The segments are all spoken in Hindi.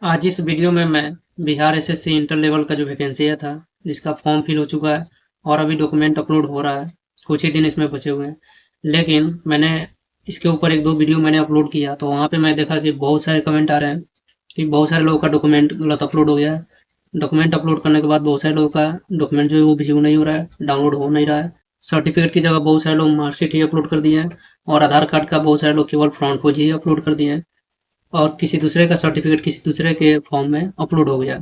आज इस वीडियो में मैं बिहार एसएससी इंटर लेवल का जो वैकेंसी आया था जिसका फॉर्म फिल हो चुका है और अभी डॉक्यूमेंट अपलोड हो रहा है। कुछ ही दिन इसमें बचे हुए हैं, लेकिन मैंने इसके ऊपर एक दो वीडियो मैंने अपलोड किया तो वहाँ पे मैं देखा कि बहुत सारे कमेंट आ रहे हैं कि बहुत सारे लोगों का डॉक्यूमेंट गलत अपलोड हो गया है। डॉक्यूमेंट अपलोड करने के बाद बहुत सारे लोगों का डॉक्यूमेंट जो है वो व्यू नहीं हो रहा है, डाउनलोड हो नहीं रहा है। सर्टिफिकेट की जगह बहुत सारे लोग मार्कशीट ही अपलोड कर दिए हैं और आधार कार्ड का बहुत सारे लोग केवल फ्रंट पेज ही अपलोड कर दिए हैं और किसी दूसरे का सर्टिफिकेट किसी दूसरे के फॉर्म में अपलोड हो गया।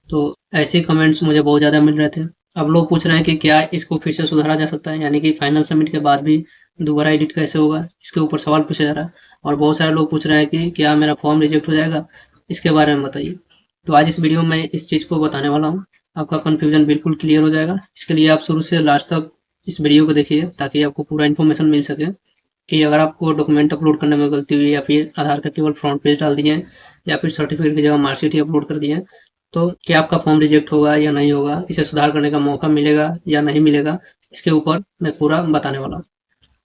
तो ऐसे कमेंट्स मुझे बहुत ज़्यादा मिल रहे थे। अब लोग पूछ रहे हैं कि क्या इसको फिर से सुधारा जा सकता है, यानी कि फाइनल सबमिट के बाद भी दोबारा एडिट कैसे होगा, इसके ऊपर सवाल पूछा जा रहा है। और बहुत सारे लोग पूछ रहे हैं कि क्या मेरा फॉर्म रिजेक्ट हो जाएगा, इसके बारे में बताइए। तो आज इस वीडियो में इस चीज़ को बताने वाला हूँ, आपका कन्फ्यूजन बिल्कुल क्लियर हो जाएगा। इसके लिए आप शुरू से लास्ट तक इस वीडियो को देखिए ताकि आपको पूरा इन्फॉर्मेशन मिल सके कि अगर आपको डॉक्यूमेंट अपलोड करने में गलती हुई या फिर आधार का केवल फ्रंट पेज डाल दिए या फिर सर्टिफिकेट की जगह मार्कशीट ही अपलोड कर दिए तो क्या आपका फॉर्म रिजेक्ट होगा या नहीं होगा, इसे सुधार करने का मौका मिलेगा या नहीं मिलेगा, इसके ऊपर मैं पूरा बताने वाला हूँ।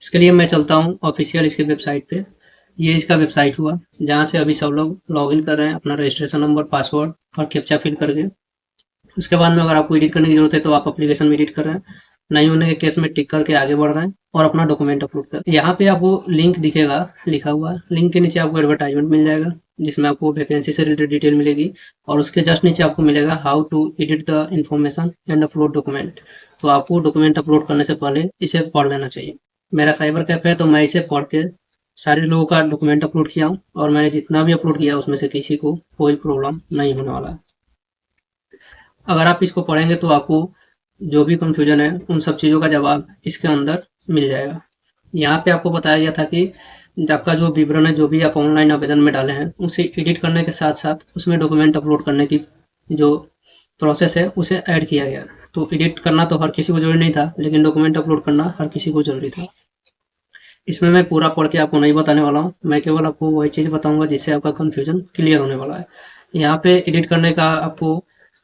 इसके लिए मैं चलता हूँ ऑफिशियल इसके वेबसाइट पे। ये इसका वेबसाइट हुआ जहाँ से अभी सब लोग लॉगिन कर रहे हैं अपना रजिस्ट्रेशन नंबर, पासवर्ड और कैप्चा फिल करके। उसके बाद में अगर आपको एडिट करने की जरूरत है तो आप एप्लीकेशन में एडिट कर रहे हैं, नहीं होने के केस में टिक करके आगे बढ़ रहे हैं और अपना डॉक्यूमेंट अपलोड कर। यहाँ पे आपको लिंक दिखेगा लिखा हुआ, लिंक के नीचे आपको एडवर्टाइजमेंट मिल जाएगा जिसमें आपको वैकेंसी से रिलेटेड डिटेल मिलेगी और उसके जस्ट नीचे आपको मिलेगा how to edit the information and upload document. तो आपको डॉक्यूमेंट अपलोड करने से पहले इसे पढ़ लेना चाहिए। मेरा साइबर कैफे है तो मैं इसे पढ़ के सारे लोगों का डॉक्यूमेंट अपलोड किया हूँ और मैंने जितना भी अपलोड किया उसमें से किसी को कोई प्रॉब्लम नहीं होने वाला है। अगर आप इसको पढ़ेंगे तो आपको जो भी कंफ्यूजन है उन सब चीज़ों का जवाब इसके अंदर मिल जाएगा। यहाँ पे आपको बताया गया था कि आपका जो विवरण है, जो भी आप ऑनलाइन आवेदन में डाले हैं, उसे एडिट करने के साथ साथ उसमें डॉक्यूमेंट अपलोड करने की जो प्रोसेस है उसे ऐड किया गया। तो एडिट करना तो हर किसी को जरूरी नहीं था, लेकिन डॉक्यूमेंट अपलोड करना हर किसी को जरूरी था। इसमें मैं पूरा पढ़ के आपको नहीं बताने वाला हूँ, मैं केवल आपको वही चीज़ बताऊंगा जिससे आपका कंफ्यूजन क्लियर होने वाला है। यहाँ पे एडिट करने का आपको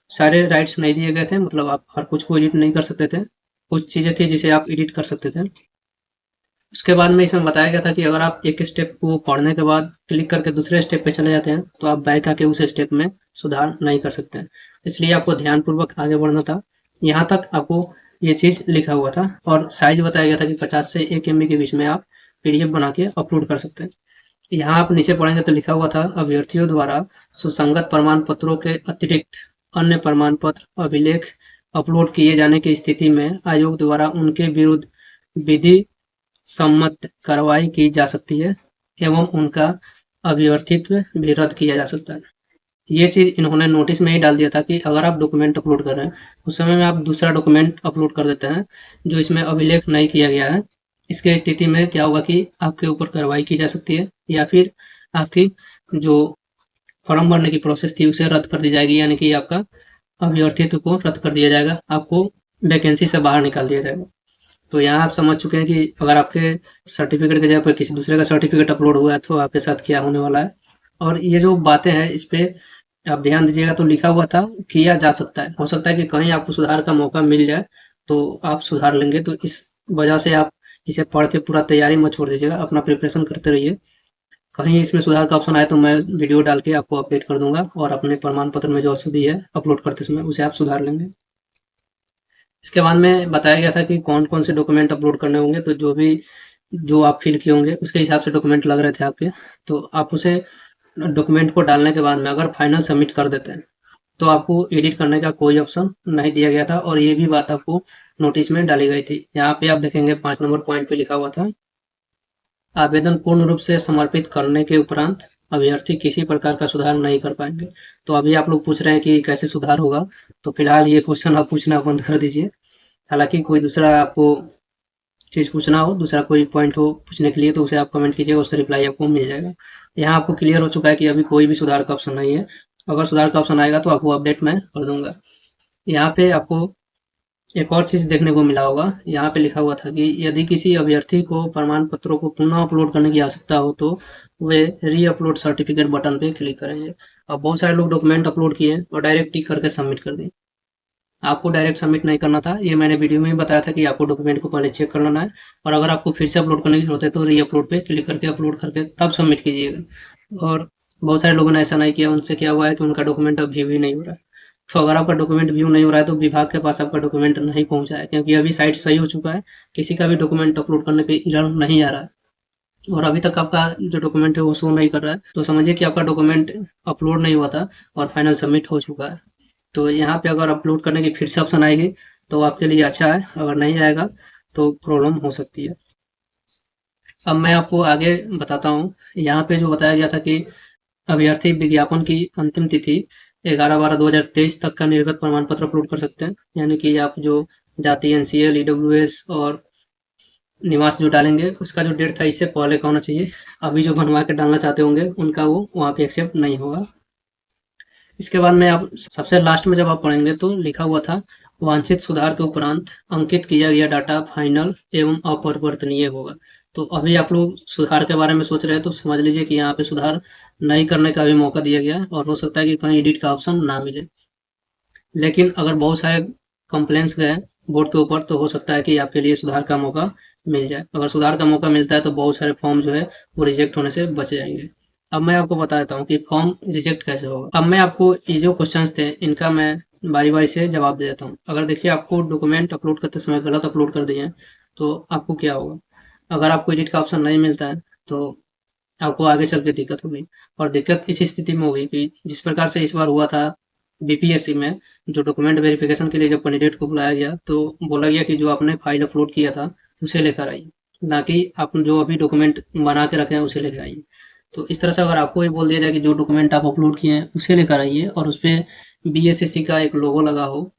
सारे राइट्स नहीं दिए गए थे, मतलब आप हर कुछ को एडिट नहीं कर सकते थे। कुछ चीज़ें थी जिसे आप एडिट कर सकते थे। उसके बाद में इसमें बताया गया था कि अगर आप एक स्टेप को पढ़ने के बाद क्लिक करके दूसरे स्टेप पे चले जाते हैं तो आप बैक आके उस स्टेप में सुधार नहीं कर सकते हैं। इसलिए आपको ध्यानपूर्वक आगे बढ़ना था। यहाँ तक आपको ये चीज़ लिखा हुआ था और साइज बताया गया था कि 50 से 1 MB के बीच में आप पीडीएफ बना के अपलोड कर सकते हैं। यहाँ आप नीचे पढ़ेंगे तो लिखा हुआ था अभ्यर्थियों द्वारा सुसंगत प्रमाण पत्रों के अतिरिक्त अन्य प्रमाण पत्र अभिलेख अपलोड किए जाने की स्थिति में आयोग द्वारा उनके विरुद्ध विधि सम्मत कार्रवाई की जा सकती है एवं उनका अभ्यर्थित्व भी रद्द किया जा सकता है। ये चीज़ इन्होंने नोटिस में ही डाल दिया था कि अगर आप डॉक्यूमेंट अपलोड कर रहे हैं उस समय में आप दूसरा डॉक्यूमेंट अपलोड कर देते हैं जो इसमें अभिलेख नहीं किया गया है, इसके स्थिति में क्या होगा कि आपके ऊपर कार्रवाई की जा सकती है या फिर आपकी जो फॉर्म भरने की प्रोसेस थी उसे रद्द कर दी जाएगी, यानी कि आपका अभ्यर्थित्व को रद्द कर दिया जाएगा, आपको वैकेंसी से बाहर निकाल दिया जाएगा। तो यहाँ आप समझ चुके हैं कि अगर आपके सर्टिफिकेट की जगह पर किसी दूसरे का सर्टिफिकेट अपलोड हुआ है तो आपके साथ क्या होने वाला है। और ये जो बातें हैं इस पे आप ध्यान दीजिएगा। तो लिखा हुआ था किया जा सकता है, हो सकता है कि कहीं आपको सुधार का मौका मिल जाए तो आप सुधार लेंगे। तो इस वजह से आप इसे पढ़ के पूरा तैयारी मत छोड़ दीजिएगा, अपना प्रिपरेशन करते रहिए। कहीं इसमें सुधार का ऑप्शन आए तो मैं वीडियो डाल के आपको अपडेट कर दूंगा और अपने प्रमाण पत्र में जो अशुद्धि है अपलोड करते समय उसे आप सुधार लेंगे। इसके बाद में बताया गया था कि कौन कौन से डॉक्यूमेंट अपलोड करने होंगे, तो जो आप फिल किए होंगे उसके हिसाब से डॉक्यूमेंट लग रहे थे आपके। तो आप उसे डॉक्यूमेंट को डालने के बाद में अगर फाइनल सबमिट कर देते हैं तो आपको एडिट करने का कोई ऑप्शन नहीं दिया गया था और ये भी बात आपको नोटिस में डाली गई थी। यहाँ पे आप देखेंगे 5 नंबर पॉइंट पे लिखा हुआ था आवेदन पूर्ण रूप से समर्पित करने के उपरांत अभ्यर्थी किसी प्रकार का सुधार नहीं कर पाएंगे। तो अभी आप लोग पूछ रहे हैं कि कैसे सुधार होगा, तो फिलहाल ये क्वेश्चन आप पूछना बंद कर दीजिए। हालांकि कोई दूसरा आपको चीज़ पूछना हो, दूसरा कोई पॉइंट हो पूछने के लिए तो उसे आप कमेंट कीजिएगा, उसका रिप्लाई आपको मिल जाएगा। यहाँ आपको क्लियर हो चुका है कि अभी कोई भी सुधार का ऑप्शन नहीं है। अगर सुधार का ऑप्शन आएगा तो आपको अपडेट मैं कर दूंगा। यहाँ पे आपको एक और चीज़ देखने को मिला होगा, यहाँ पे लिखा हुआ था कि यदि किसी अभ्यर्थी को प्रमाण पत्रों को पुनः अपलोड करने की आवश्यकता हो तो वे री अपलोड सर्टिफिकेट बटन पे क्लिक करेंगे। अब बहुत सारे लोग डॉक्यूमेंट अपलोड किए और डायरेक्ट टिक करके सबमिट कर दिए। आपको डायरेक्ट सबमिट नहीं करना था, ये मैंने वीडियो में भी बताया था कि आपको डॉक्यूमेंट को पहले चेक कर लेना है और अगर आपको फिर से अपलोड करने की जरूरत है तो री अपलोड पे क्लिक करके अपलोड करके तब सबमिट कीजिएगा। और बहुत सारे लोगों ने ऐसा नहीं किया, उनसे क्या हुआ है कि उनका डॉक्यूमेंट अब व्यू ही नहीं हो रहा है। तो अगर आपका डॉक्यूमेंट व्यू नहीं हो रहा है तो विभाग के पास आपका डॉक्यूमेंट नहीं पहुंचा है, क्योंकि अभी साइट सही हो चुका है, किसी का भी डॉक्यूमेंट अपलोड करने पे एरर नहीं आ रहा है और अभी तक आपका जो डॉक्यूमेंट है वो शो नहीं कर रहा है। तो समझिए कि आपका डॉक्यूमेंट अपलोड नहीं हुआ था और फाइनल सबमिट हो चुका है। तो यहाँ पे अगर अपलोड करने की फिर से ऑप्शन आएगी तो आपके लिए अच्छा है, अगर नहीं आएगा तो प्रॉब्लम हो सकती है। अब मैं आपको आगे बताता हूँ। यहाँ पे जो बताया गया था कि अभ्यर्थी विज्ञापन की अंतिम तिथि 11/12/2023 तक का निर्गत प्रमाण पत्र अपलोड कर सकते हैं। यानी कि आप जो जाति एनसीएल ईडब्ल्यूएस और निवास जो डालेंगे उसका जो डेट था इससे पहले का होना चाहिए। अभी जो बनवा के डालना चाहते होंगे उनका वो वहाँ पे एक्सेप्ट नहीं होगा। इसके बाद में आप सबसे लास्ट में जब आप पढ़ेंगे तो लिखा हुआ था वांछित सुधार के उपरांत अंकित किया गया डाटा फाइनल एवं अपरिवर्तनीय होगा। तो अभी आप लोग सुधार के बारे में सोच रहे हैं तो समझ लीजिए कि यहाँ पे सुधार नहीं करने का भी मौका दिया गया है और हो सकता है कि कहीं एडिट का ऑप्शन ना मिले। लेकिन अगर बहुत सारे कंप्लेंट्स गए बोर्ड के ऊपर तो हो सकता है कि आपके लिए सुधार का मौका मिल जाए। अगर सुधार का मौका मिलता है तो बहुत सारे फॉर्म जो है वो रिजेक्ट होने से बच जाएंगे। अब मैं आपको बता देता हूँ कि फॉर्म रिजेक्ट कैसे होगा। अब मैं आपको ये जो क्वेश्चंस थे इनका मैं बारी बारी से जवाब दे देता हूँ। अगर देखिए आपको डॉक्यूमेंट अपलोड करते समय गलत अपलोड कर दिए हैं तो आपको क्या होगा। अगर आपको एडिट का ऑप्शन नहीं मिलता है तो आपको आगे चल के दिक्कत होगी। और दिक्कत इस स्थिति में होगी कि जिस प्रकार से इस बार हुआ था बीपीएससी में, जो डॉक्यूमेंट वेरिफिकेशन के लिए जब कैंडिडेट को बुलाया गया तो बोला गया कि जो आपने फाइल अपलोड किया था उसे लेकर आइए, ना कि आप जो अभी डॉक्यूमेंट बना के रखे हैं उसे लेकर आइए। तो इस तरह से अगर आपको ये बोल दिया जाए कि जो डॉक्यूमेंट आप अपलोड किए हैं उसे लेकर आइए और उस पर बीएसएससी का एक लोगो लगा हो,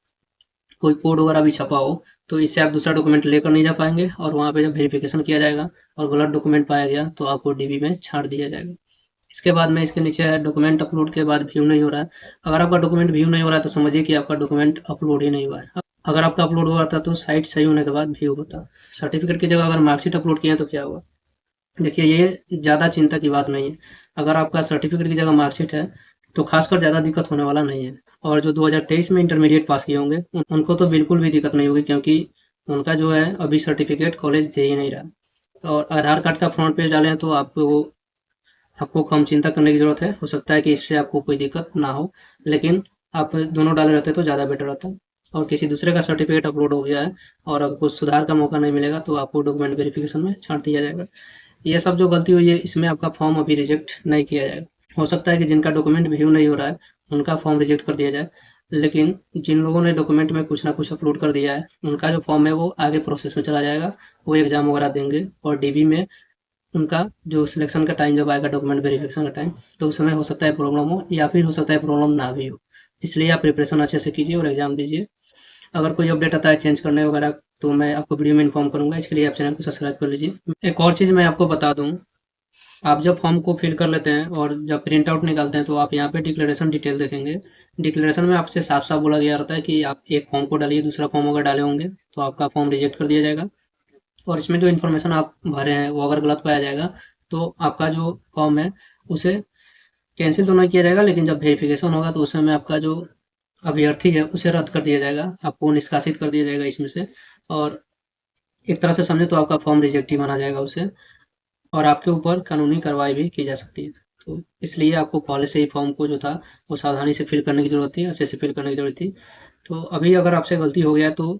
कोई कोड वगैरह भी छपा हो, तो इससे आप दूसरा डॉक्यूमेंट लेकर नहीं जा पाएंगे और वहाँ पे जब वेरिफिकेशन किया जाएगा और गलत डॉक्यूमेंट पाया गया तो आपको डीबी में छांट दिया जाएगा। इसके बाद में इसके नीचे है डॉक्यूमेंट अपलोड के बाद व्यू नहीं हो रहा है। अगर आपका डॉक्यूमेंट व्यू नहीं हो रहा है तो समझिए कि आपका डॉक्यूमेंट अपलोड ही नहीं हुआ है। अगर आपका अपलोड हुआ था तो साइट सही होने के बाद व्यू होता। सर्टिफिकेट की जगह अगर मार्कशीट अपलोड किए हैं तो क्या हुआ। देखिए ये ज़्यादा चिंता की बात नहीं है। अगर आपका सर्टिफिकेट की जगह मार्कशीट है तो खासकर ज़्यादा दिक्कत होने वाला नहीं है। और जो 2023 में इंटरमीडिएट पास किए होंगे उनको तो बिल्कुल भी दिक्कत नहीं होगी, क्योंकि उनका जो है अभी सर्टिफिकेट कॉलेज दे ही नहीं रहा। और आधार कार्ड का फ्रंट पेज डालें तो आपको आपको कम चिंता करने की ज़रूरत है। हो सकता है कि इससे आपको कोई दिक्कत ना हो, लेकिन आप दोनों डाले रहते तो ज़्यादा बेटर रहता। और किसी दूसरे का सर्टिफिकेट अपलोड हो गया है और अगर कुछ सुधार का मौका नहीं मिलेगा तो आपको डॉक्यूमेंट वेरिफिकेशन में छांट दिया जाएगा। ये सब जो गलती हुई है इसमें आपका फॉर्म अभी रिजेक्ट नहीं किया जाएगा। हो सकता है कि जिनका डॉक्यूमेंट व्यू नहीं हो रहा है उनका फॉर्म रिजेक्ट कर दिया जाए, लेकिन जिन लोगों ने डॉक्यूमेंट में कुछ ना कुछ अपलोड कर दिया है उनका जो फॉर्म है वो आगे प्रोसेस में चला जाएगा। वो एग्ज़ाम वगैरह देंगे और डीबी में उनका जो सिलेक्शन का टाइम जब आएगा डॉक्यूमेंट वेरिफिकेशन का टाइम, तो उस समय हो सकता है प्रॉब्लम हो या फिर हो सकता है प्रॉब्लम ना भी हो। इसलिए आप प्रिपरेशन अच्छे से कीजिए और एग्ज़ाम दीजिए। अगर कोई अपडेट आता है चेंज करने वगैरह तो मैं आपको वीडियो में इन्फॉर्म करूंगा। इसके लिए आप चैनल को सब्सक्राइब कर लीजिए। एक और चीज़ मैं आपको बता दूं, आप जब फॉर्म को फिल कर लेते हैं और जब प्रिंट आउट निकालते हैं तो आप यहाँ पे डिक्लेरेशन डिटेल देखेंगे। डिक्लेरेशन में आपसे साफ साफ बोला गया रहता है कि आप एक फॉर्म को डालिए, दूसरा फॉर्म अगर डाले होंगे तो आपका फॉर्म रिजेक्ट कर दिया जाएगा। और इसमें जो इन्फॉर्मेशन आप भरे हैं वो अगर गलत पाया जाएगा तो आपका जो फॉर्म है उसे कैंसिल तो नहीं किया जाएगा, लेकिन जब वेरिफिकेशन होगा तो उस समय आपका जो अभ्यर्थी है उसे रद्द कर दिया जाएगा, आपको निष्कासित कर दिया जाएगा इसमें से। और एक तरह से समझे तो आपका फॉर्म रिजेक्ट ही माना जाएगा उसे, और आपके ऊपर कानूनी कार्रवाई भी की जा सकती है। तो इसलिए आपको पहले से ही फॉर्म को जो था वो सावधानी से फिल करने की ज़रूरत थी, अच्छे से फिल करने की ज़रूरत थी। तो अभी अगर आपसे गलती हो गया तो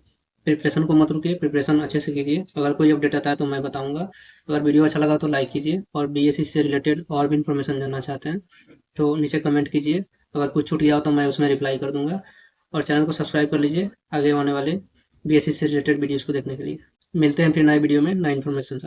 प्रिपरेशन को मत रुकिए, प्रिपरेशन अच्छे से कीजिए। अगर कोई अपडेट आता है तो मैं बताऊंगा। अगर वीडियो अच्छा लगा तो लाइक कीजिए और बीएससी से रिलेटेड और भी इन्फॉर्मेशन जानना चाहते हैं तो नीचे कमेंट कीजिए। अगर कुछ छूट गया हो तो मैं उसमें रिप्लाई कर दूंगा। और चैनल को सब्सक्राइब कर लीजिए आगे आने वाले बीएससी से रिलेटेड वीडियोज़ को देखने के लिए। मिलते हैं फिर नए वीडियो में नए इन्फॉर्मेशन।